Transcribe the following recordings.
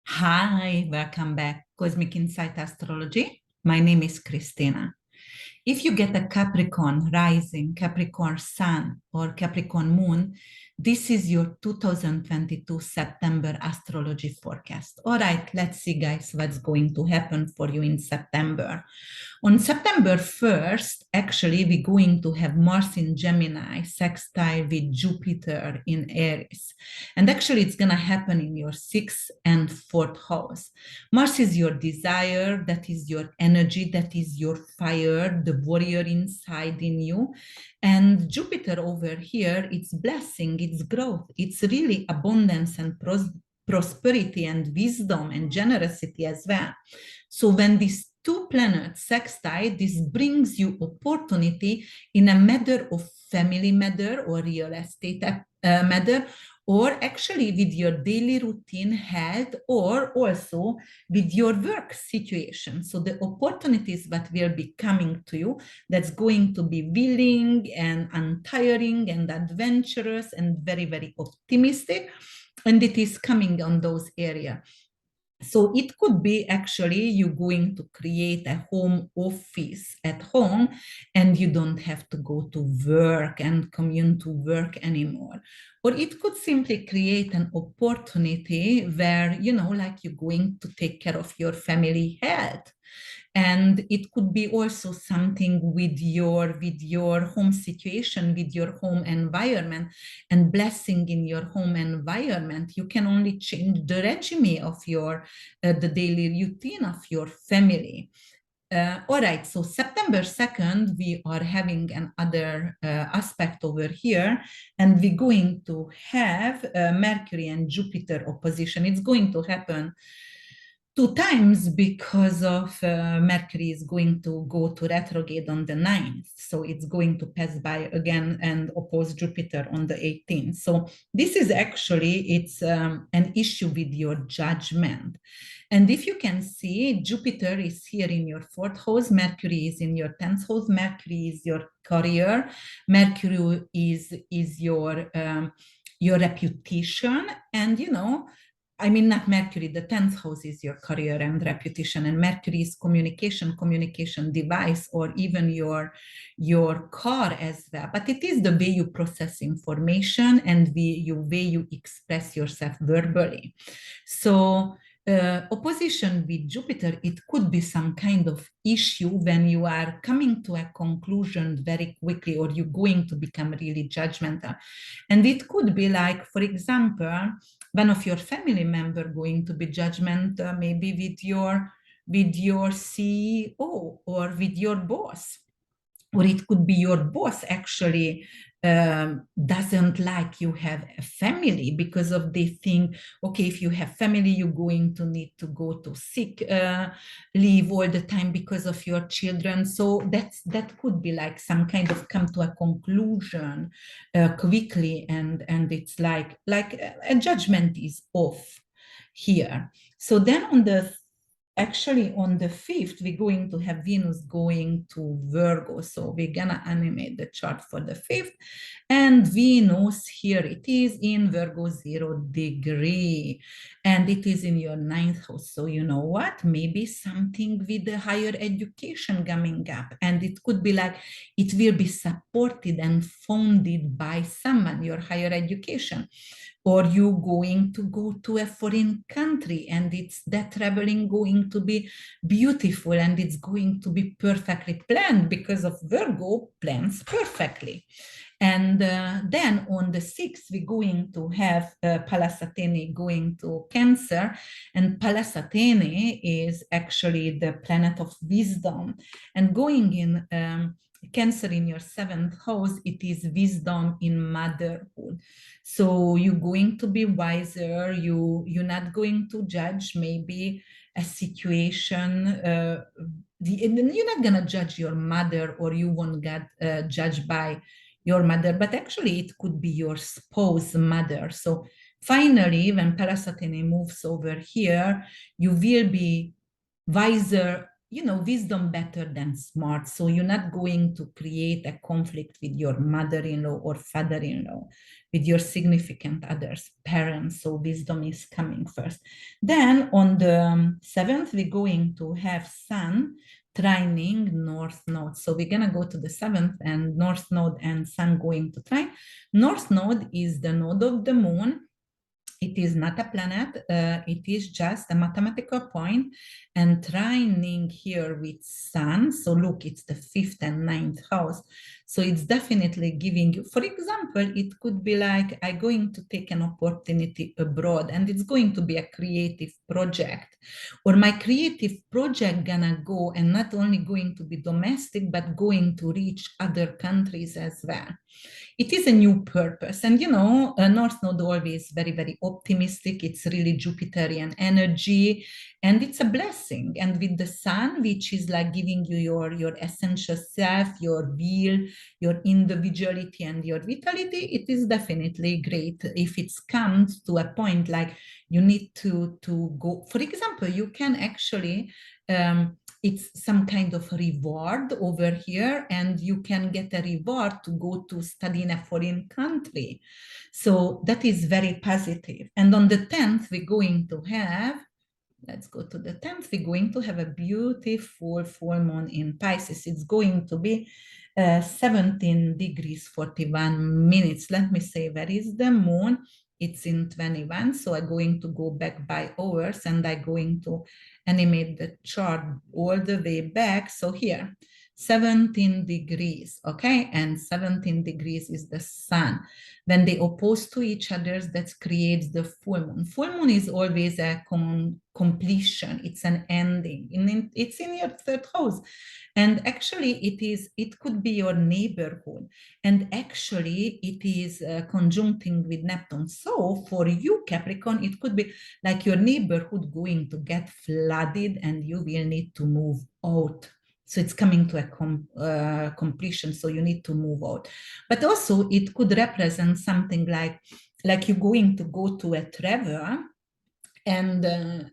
Hi, welcome back. Cosmic Insight Astrology. My name is Christina. If you get a Capricorn rising, Capricorn sun, or Capricorn moon, this is your 2022 September astrology forecast. All right, let's see, guys, what's going to happen for you in September. On September 1st, actually, we're going to have Mars in Gemini, sextile with Jupiter in Aries. And actually, it's going to happen in your sixth and fourth house. Mars is your desire, that is your energy, that is your fire, the warrior inside in you. And Jupiter over here, it's blessing, it's growth, it's really abundance and prosperity and wisdom and generosity as well. So when these two planets sextile, this brings you opportunity in a matter of family matter or real estate matter, or actually with your daily routine health, or also with your work situation. So the opportunities that will be coming to you, that's going to be willing and untiring and adventurous and very, very optimistic. And it is coming on those areas. So it could be actually you going to create a home office at home and you don't have to go to work and commute to work anymore. Or it could simply create an opportunity where, like you're going to take care of your family health. And it could be also something with your home situation, with your home environment, and blessing in your home environment. You can only change the regime of your the daily routine of your family. All right, so September 2nd, we are having another aspect over here, and we're going to have Mercury and Jupiter opposition. It's going to happen two times because of Mercury is going to go to retrograde on the 9th. So it's going to pass by again and oppose Jupiter on the 18th. So this is actually, it's an issue with your judgment. And if you can see, Jupiter is here in your fourth house, Mercury is in your 10th house, Mercury is your career, Mercury is your reputation, and I mean, not Mercury, the 10th house is your career and reputation, and Mercury is communication device, or even your car as well. But it is the way you process information and the way you express yourself verbally. So opposition with Jupiter, it could be some kind of issue when you are coming to a conclusion very quickly, or you're going to become really judgmental. And it could be like, for example, one of your family member going to be judgmental, maybe with your CEO or with your boss. Or it could be your boss actually doesn't like you have a family, because of they think, okay, if you have family, you're going to need to go to sick leave all the time because of your children. So that could be like some kind of come to a conclusion quickly, and it's like a judgment is off here. So then actually on the 5th, we're going to have Venus going to Virgo. So we're gonna animate the chart for the 5th. And Venus, here it is in Virgo 0 degree. And it is in your 9th house. So you know what? Maybe something with the higher education coming up. And it could be like, it will be supported and funded by someone, your higher education. Or you going to go to a foreign country, and it's that traveling going to be beautiful, and it's going to be perfectly planned, because of Virgo plans perfectly. And then on the 6th, we're going to have Pallas Athene going to Cancer. And Pallas Athene is actually the planet of wisdom. And going in Cancer in your 7th house, it is wisdom in motherhood. So you're going to be wiser, you're not going to judge maybe a situation, you're not going to judge your mother, or you won't get judged by your mother, but actually it could be your spouse mother. So finally, when Pallas Athene moves over here, you will be wiser wisdom better than smart. So you're not going to create a conflict with your mother-in-law or father-in-law, with your significant others, parents. So wisdom is coming first. Then on the 7th, we're going to have Sun trining North Node. So we're going to go to the 7th and North Node and Sun going to trine. North Node is the node of the moon. It is not a planet, it is just a mathematical point, and trining here with Sun. So look, it's the 5th and 9th house. So it's definitely giving you, for example, it could be like, I'm going to take an opportunity abroad and it's going to be a creative project, or my creative project gonna go and not only going to be domestic, but going to reach other countries as well. It is a new purpose. And North Node always very, very optimistic. It's really Jupiterian energy, and it's a blessing. And with the Sun, which is like giving you your essential self, your will, your individuality, and your vitality, it is definitely great. If it comes to a point like you need to go, for example, you can actually it's some kind of reward over here, and you can get a reward to go to study in a foreign country. So that is very positive. And on the 10th, we're going to have, let's go to the 10th, we're going to have a beautiful full moon in Pisces. It's going to be 17 degrees 41 minutes. Let me say, where is the moon? It's in 21. So I'm going to go back by hours, and I'm going to animate the chart all the way back. So here, 17 degrees, okay? And 17 degrees is the Sun. When they oppose to each other, that creates the full moon. Full moon is always a completion. It's an ending. It's in your 3rd house. And actually, it could be your neighborhood. And actually, it is conjuncting with Neptune. So for you, Capricorn, it could be like your neighborhood going to get flooded and you will need to move out. So it's coming to a completion. So you need to move out. But also, it could represent something like you're going to go to a travel, and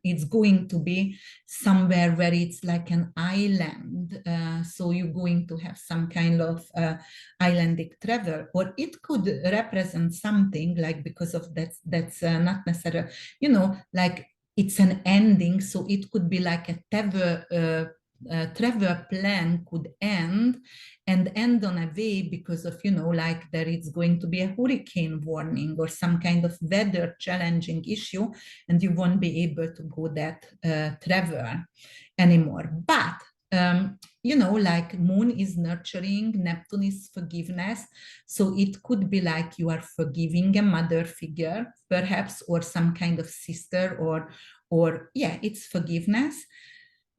it's going to be somewhere where it's like an island. So you're going to have some kind of islandic travel, or it could represent something like, because of that's not necessarily, like it's an ending. So it could be like a travel plan could end on a way because of, like there is going to be a hurricane warning or some kind of weather challenging issue, and you won't be able to go that travel anymore. But like moon is nurturing, Neptune is forgiveness. So it could be like you are forgiving a mother figure, perhaps, or some kind of sister, or yeah, it's forgiveness.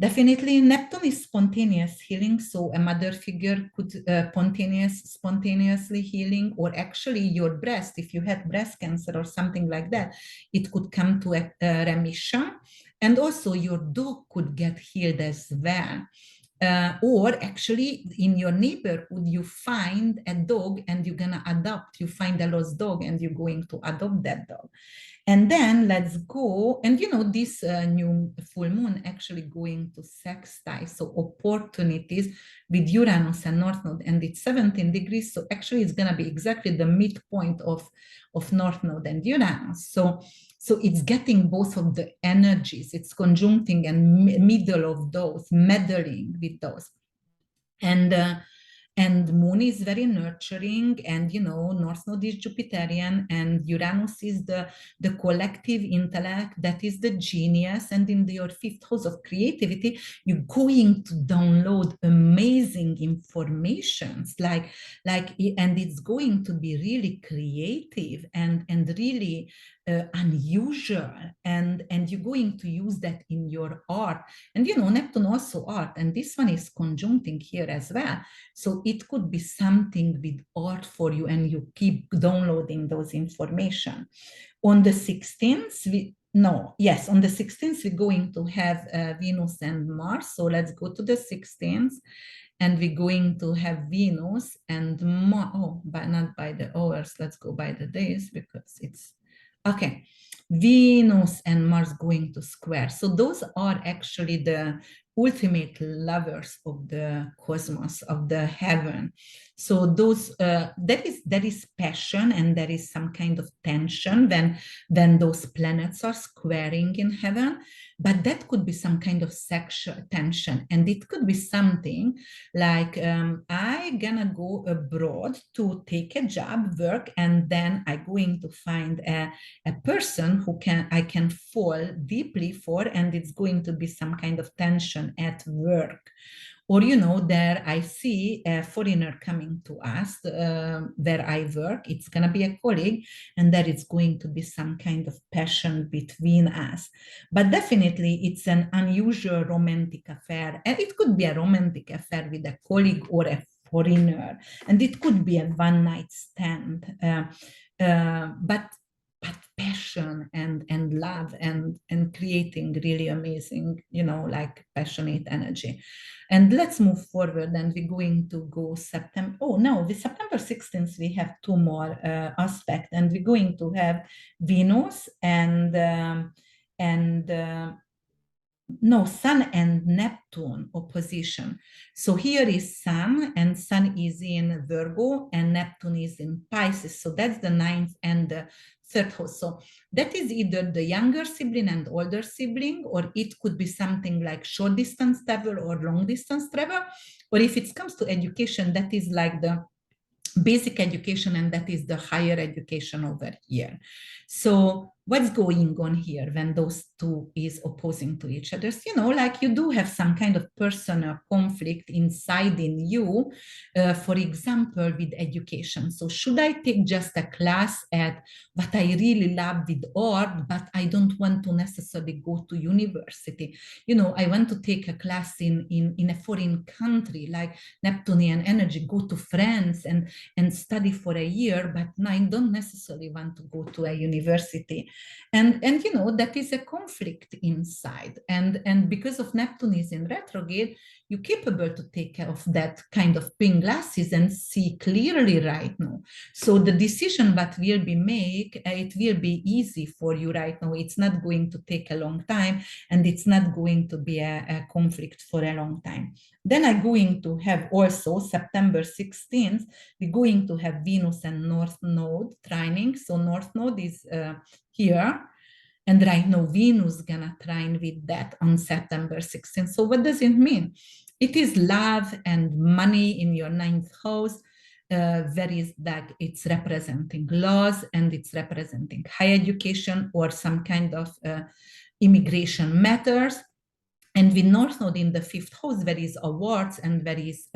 Definitely, Neptune is spontaneous healing. So a mother figure could spontaneously healing, or actually your breast, if you had breast cancer or something like that, it could come to a remission. And also your dog could get healed as well. Or actually in your neighborhood, you find a dog and you're gonna adopt, you find a lost dog and you're going to adopt that dog. And then let's go, and this new full moon actually going to sextile, so opportunities with Uranus and North Node, and it's 17 degrees. So actually it's gonna be exactly the midpoint of North Node and Uranus. So it's getting both of the energies, it's conjuncting and middle of those, meddling with those. And moon is very nurturing, and North Node is Jupiterian, and Uranus is the collective intellect, that is the genius. And in your 5th house of creativity, you're going to download amazing informations, and it's going to be really creative and really unusual, and you're going to use that in your art. And Neptune also art, and this one is conjuncting here as well. So it could be something with art for you, and you keep downloading those information. On the 16th, on the 16th, we're going to have Venus and Mars. So let's go to the 16th, and we're going to have Venus and Mars. Oh, but not by the hours. Let's go by the days, because it's okay. Venus and Mars going to square. So those are actually the ultimate lovers of the cosmos, of the heaven. So those there is passion and there is some kind of tension when those planets are squaring in heaven, but that could be some kind of sexual tension, and it could be something like I gonna go abroad to take a job, work, and then I going to find a person who I can fall deeply for, and it's going to be some kind of tension at work. Or, there I see a foreigner coming to us where I work. It's going to be a colleague, and there is going to be some kind of passion between us. But definitely, it's an unusual romantic affair. And it could be a romantic affair with a colleague or a foreigner, and it could be a one night stand. But passion and love and creating really amazing, like passionate energy. And let's move forward, and we're going to go September. Oh no, with September 16th, we have two more aspects, and we're going to have Venus and no, Sun and Neptune opposition. So here is Sun, and Sun is in Virgo, and Neptune is in Pisces. So that's the ninth and the third house. So that is either the younger sibling and older sibling, or it could be something like short distance travel or long distance travel. Or if it comes to education, that is like the basic education, and that is the higher education over here. So what's going on here when those two is opposing to each other? Like you do have some kind of personal conflict inside in you, for example, with education. So should I take just a class at what I really love with art, but I don't want to necessarily go to university? I want to take a class in a foreign country, like Neptunian energy, go to France and study for a year, but I don't necessarily want to go to a university. And that is a conflict inside. And because of Neptune is in retrograde, you're capable to take care of that kind of pink glasses and see clearly right now. So the decision that will be made, it will be easy for you right now. It's not going to take a long time, and it's not going to be a conflict for a long time. Then I'm going to have also September 16th, we're going to have Venus and North Node trining. So North Node is here, and right now Venus gonna trine with that on September 16th. So what does it mean? It is love and money in your ninth house. There is that it's representing laws, and it's representing higher education or some kind of immigration matters. And with North Node in the fifth house, there is awards and there is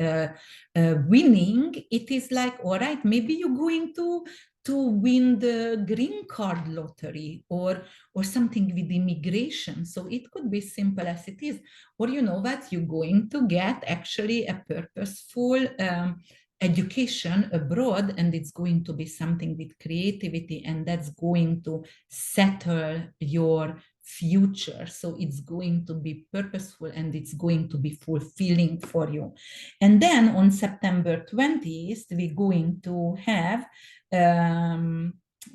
winning. It is like, all right, maybe you're going to win the green card lottery or something with immigration. So it could be simple as it is. Or you know what, you're going to get actually a purposeful education abroad, and it's going to be something with creativity, and that's going to settle your future. So it's going to be purposeful, and it's going to be fulfilling for you. And then on September 20th, we're going to have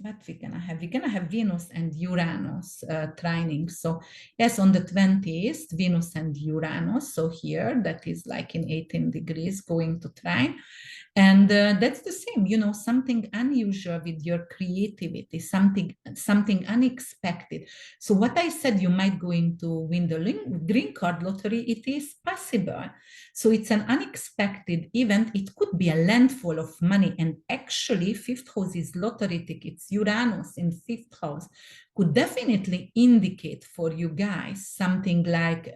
what we're gonna have Venus and Uranus trining. So yes, on the 20th, Venus and Uranus. So here that is like in 18 degrees going to trine. And that's the same, something unusual with your creativity, something unexpected. So what I said, you might going to win the green card lottery, it is possible. So it's an unexpected event. It could be a landfall of money. And actually, fifth house is lottery tickets. Uranus in fifth house could definitely indicate for you guys something like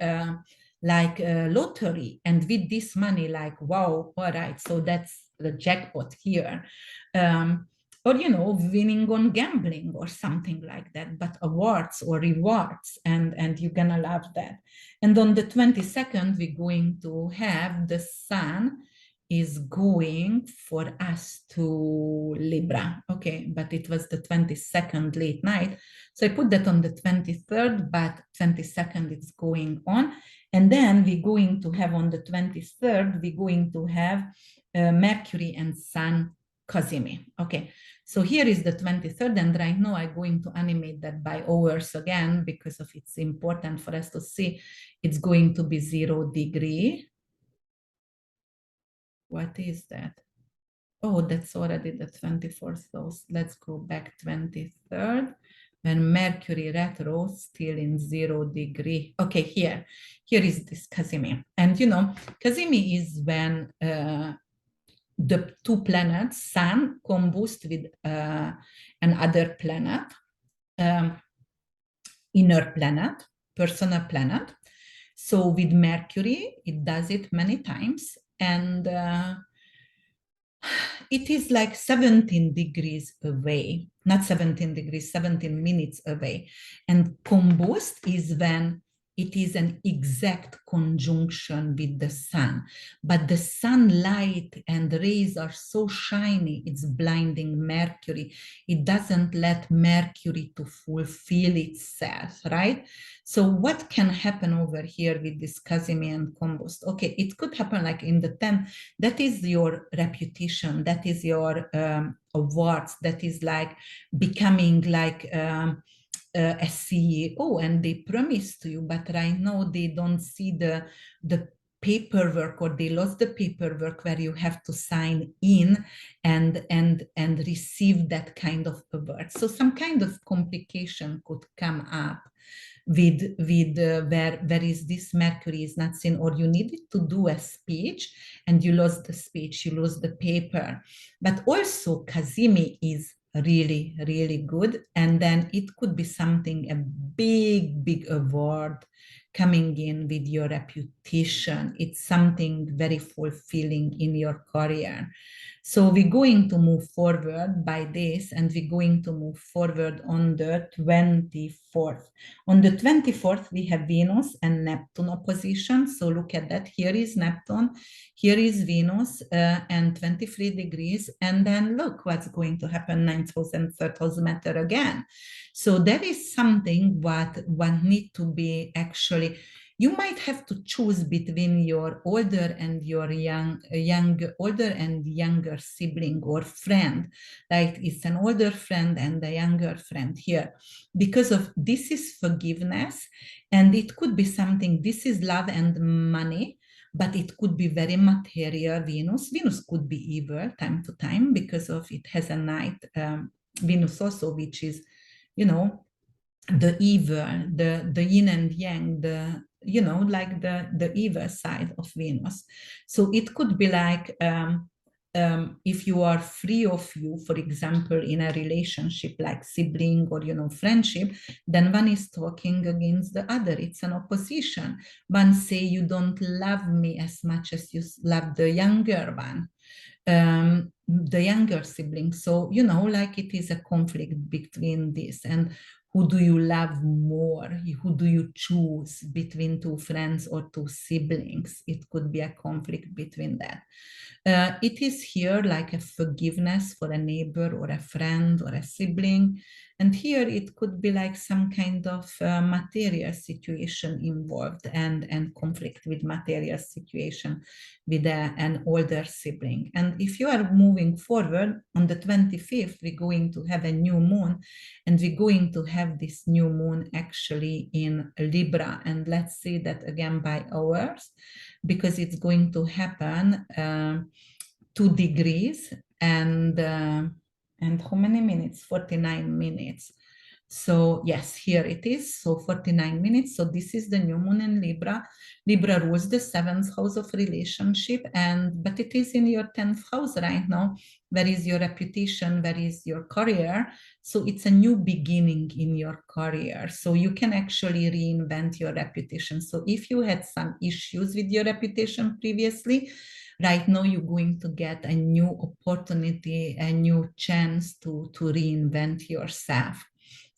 lottery, and with this money, like, wow, all right, so that's the jackpot here. Or winning on gambling or something like that, but awards or rewards, and you're gonna love that. And on the 22nd, we're going to have the sun is going for us to Libra. Okay, but it was the 22nd late night. So I put that on the 23rd, but 22nd it's going on. And then we're going to have on the 23rd, we're going to have Mercury and Sun Cosimi. Okay, So here is the 23rd, and right now I'm going to animate that by hours again because of it's important for us to see it's going to be 0 degree. What is that? Oh, that's already the 24th. So let's go back 23rd. When Mercury retro still in 0 degree. Okay, here is this Kazimi. And you know, Kazimi is when the two planets, Sun, combust with another planet, um, inner planet, personal planet. So with Mercury, it does it many times. And it is like 17 degrees away, not 17 degrees, 17 minutes away. And combust is when it is an exact conjunction with the sun. But the sunlight and rays are so shiny, it's blinding Mercury. It doesn't let Mercury to fulfill itself, right? So what can happen over here with this Casimir and combust? Okay, it could happen like in the 10th. That is your reputation. That is your awards. That is like becoming like a CEO, and they promise to you, but right now they don't see the paperwork, or they lost the paperwork where you have to sign in and receive that kind of award. So some kind of complication could come up with where is this Mercury is not seen, or you needed to do a speech and you lost the speech, you lose the paper. But also Kazimi is really good, and then it could be something, a big award coming in with your reputation. It's something very fulfilling in your career. So we're going to move forward by this, and we're going to move forward on the 24th. On the 24th, we have Venus and Neptune opposition. So look at that. Here is Neptune, here is Venus, and 23 degrees. And then look what's going to happen, 9th house and 3rd house matter again. So there is something what need to be actually, you might have to choose between your older and your older and younger sibling or friend. Like it's an older friend and a younger friend here, because of this is forgiveness, and it could be something, this is love and money, but it could be very material. Venus could be evil time to time because of it has a night Venus also, which is, you know, the evil, the yin and yang, the, you know, like the evil side of Venus. So it could be like if you are free of you, for example, in a relationship like sibling or, you know, friendship, then one is talking against the other. It's an opposition. One say, you don't love me as much as you love the younger one, the younger sibling. So, you know, like it is a conflict between this. And who do you love more? Who do you choose between two friends or two siblings? It could be a conflict between that. It is here like a forgiveness for a neighbor or a friend or a sibling. And here it could be like some kind of material situation involved, and conflict with material situation with an older sibling. And if you are moving forward on the 25th, we're going to have a new moon, and we're going to have this new moon actually in Libra. And let's see that again by hours, because it's going to happen 2 degrees and how many minutes? 49 minutes. So yes, here it is. So 49 minutes. So this is the new moon in Libra. Libra rules the 7th house of relationship, but it is in your 10th house right now. Where is your reputation? Where is your career? So it's a new beginning in your career. So you can actually reinvent your reputation. So if you had some issues with your reputation previously, right now you're going to get a new opportunity, a new chance to reinvent yourself.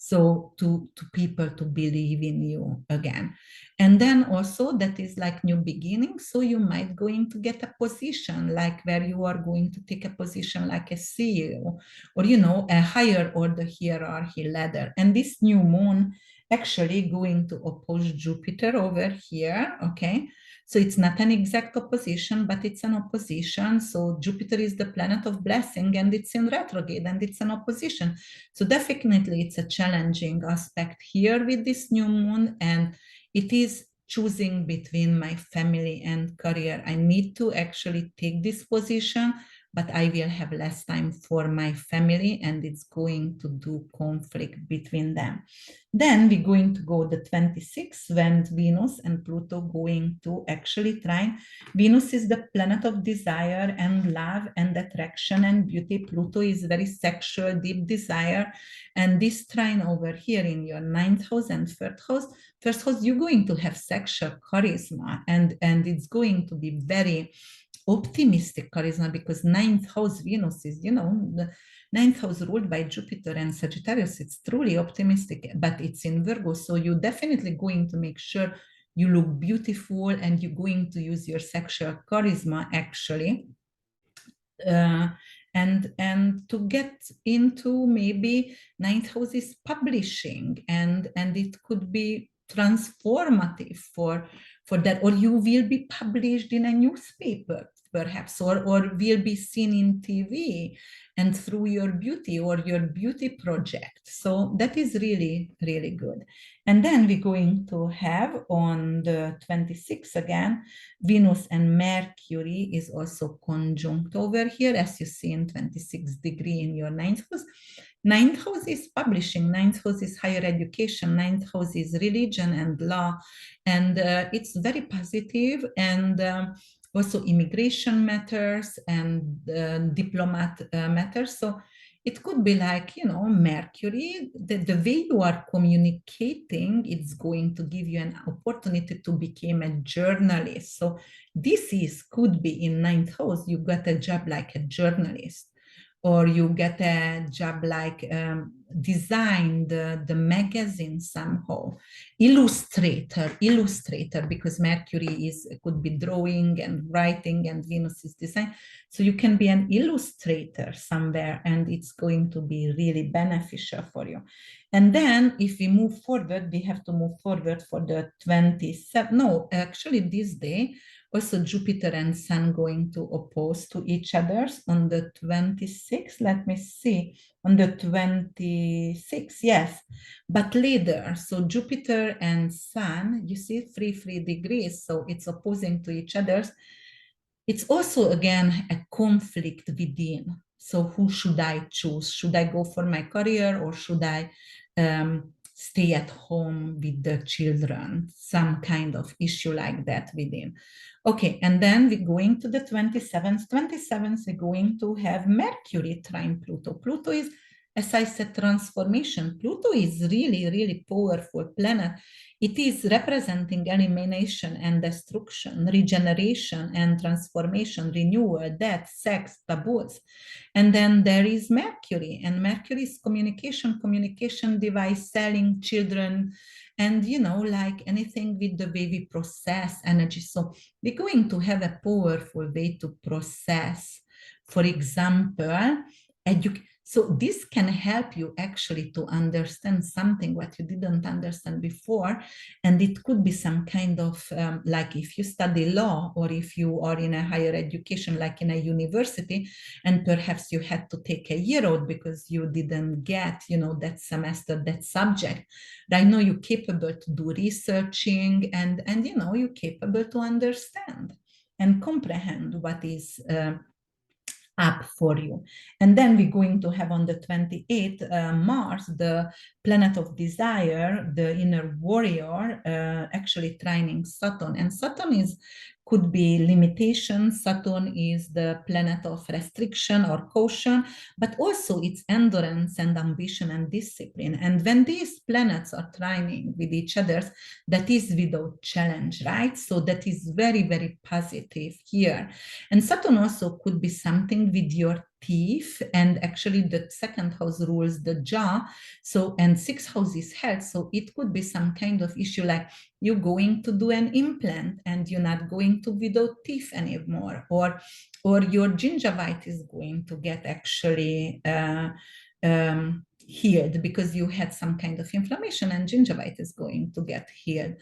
So to people to believe in you again. And then also that is like new beginning. So you might going to get a position like where you are going to take a position like a CEO, or, you know, a higher order hierarchy ladder. And this new moon actually going to oppose Jupiter over here. Okay. So it's not an exact opposition, but it's an opposition. So Jupiter is the planet of blessing and it's in retrograde and it's an opposition. So definitely it's a challenging aspect here with this new moon, and it is choosing between my family and career. I need to actually take this position, but I will have less time for my family and it's going to do conflict between them. Then we're going to go the 26th when Venus and Pluto going to actually trine. Venus is the planet of desire and love and attraction and beauty. Pluto is very sexual, deep desire. And this trine over here in your ninth house and first house, you're going to have sexual charisma, and it's going to be very optimistic charisma, because ninth house Venus is, the ninth house ruled by Jupiter and Sagittarius. It's truly optimistic, but it's in Virgo. So you're definitely going to make sure you look beautiful and you're going to use your sexual charisma actually. And to get into maybe ninth house is publishing, and it could be transformative for that, or you will be published in a newspaper perhaps, or will be seen in TV and through your beauty or your beauty project. So that is really, really good. And then we're going to have on the 26th again, Venus and Mercury is also conjunct over here, as you see in 26 degree in your ninth house. Ninth house is publishing, ninth house is higher education, ninth house is religion and law, and it's very positive, and also immigration matters and diplomat matters. So it could be like, Mercury, the way you are communicating, it's going to give you an opportunity to become a journalist. So this could be in ninth house, you got a job like a journalist, or you get a job like design the magazine somehow, illustrator, because Mercury could be drawing and writing and Venus is design. So you can be an illustrator somewhere, and it's going to be really beneficial for you. And then if we move forward, we have to move forward for the 27th. No, actually this day, also Jupiter and Sun going to oppose to each other on the 26th. Let me see, on the 26th, yes, but later. So Jupiter and Sun, you see, 3 degrees, so it's opposing to each other. It's also, again, a conflict within. So who should I choose? Should I go for my career, or should I stay at home with the children? Some kind of issue like that within. Okay, and then we're going to the 27th. 27th, we're going to have Mercury trine Pluto. Pluto is, as I said, transformation. Pluto is really, really powerful planet. It is representing elimination and destruction, regeneration and transformation, renewal, death, sex, taboos. And then there is Mercury, and Mercury is communication device, selling, children, and, like anything with the way we process energy. So we're going to have a powerful way to process, for example, so this can help you actually to understand something what you didn't understand before. And it could be some kind of, like if you study law, or if you are in a higher education, like in a university, and perhaps you had to take a year out because you didn't get, that semester, that subject. Right now you're capable to do researching, and you're capable to understand and comprehend what is up for you. And then we're going to have on the 28th, Mars, the planet of desire, the inner warrior, actually trining Saturn. And Saturn could be limitation. Saturn is the planet of restriction or caution, but also it's endurance and ambition and discipline. And when these planets are trining with each other, that is without challenge, right? So that is very, very positive here. And Saturn also could be something with your teeth, and actually the second house rules the jaw, so, and sixth house is health. So it could be some kind of issue like you're going to do an implant and you're not going to without teeth anymore, or your gingivitis is going to get actually healed because you had some kind of inflammation, and gingivitis is going to get healed.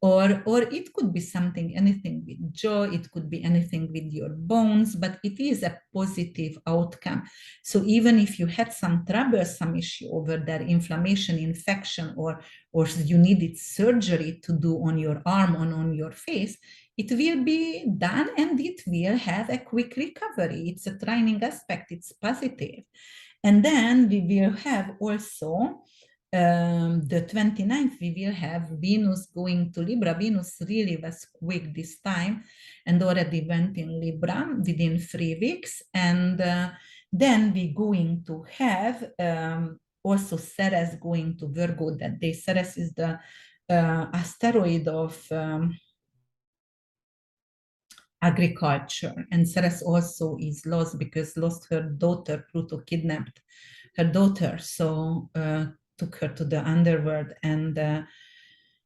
Or it could be something, anything with jaw, it could be anything with your bones, but it is a positive outcome. So even if you had some troublesome issue over there, inflammation, infection, or you needed surgery to do on your arm or on your face, it will be done and it will have a quick recovery. It's a training aspect, it's positive. And then we will have also the 29th, we will have Venus going to Libra. Venus really was quick this time and already went in Libra within 3 weeks. And then we're going to have also Ceres going to Virgo that day. Ceres is the asteroid of agriculture, and Ceres also is lost because lost her daughter. Pluto kidnapped her daughter, so took her to the underworld, and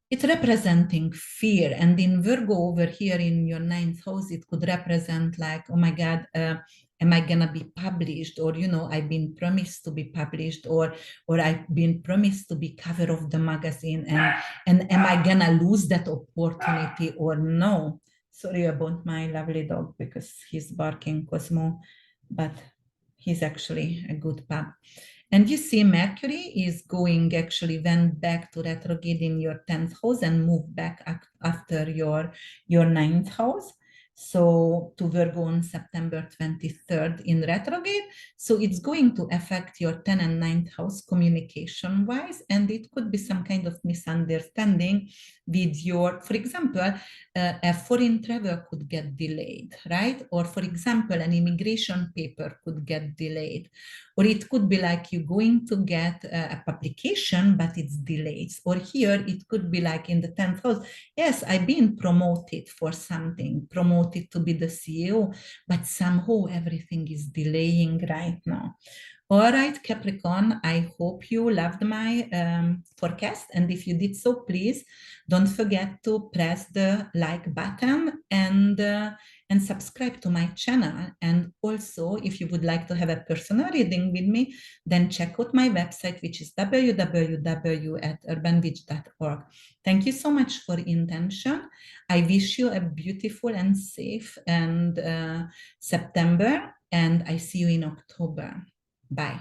it's representing fear. And in Virgo over here in your ninth house, it could represent like, oh my God, am I gonna be published? Or, you know, I've been promised to be published, or I've been promised to be cover of the magazine, and am I gonna lose that opportunity or no? Sorry about my lovely dog because he's barking, Cosmo, but he's actually a good pup. And you see Mercury is going, actually went back to retrograde in your 10th house and moved back after your ninth house. So to Virgo on September 23rd in retrograde. So it's going to affect your 10th and 9th house communication wise. And it could be some kind of misunderstanding with your, for example, a foreign travel could get delayed, right? Or for example, an immigration paper could get delayed. Or it could be like you're going to get a publication, but it's delayed. Or here, it could be like in the 10th house, yes, I've been promoted for something, promoted to be the CEO, but somehow everything is delaying right now. All right, Capricorn, I hope you loved my forecast. And if you did so, please don't forget to press the like button and subscribe to my channel. And also, if you would like to have a personal reading with me, then check out my website, which is www.urbanwitch.org. Thank you so much for intention. I wish you a beautiful and safe and September, and I see you in October. Bye.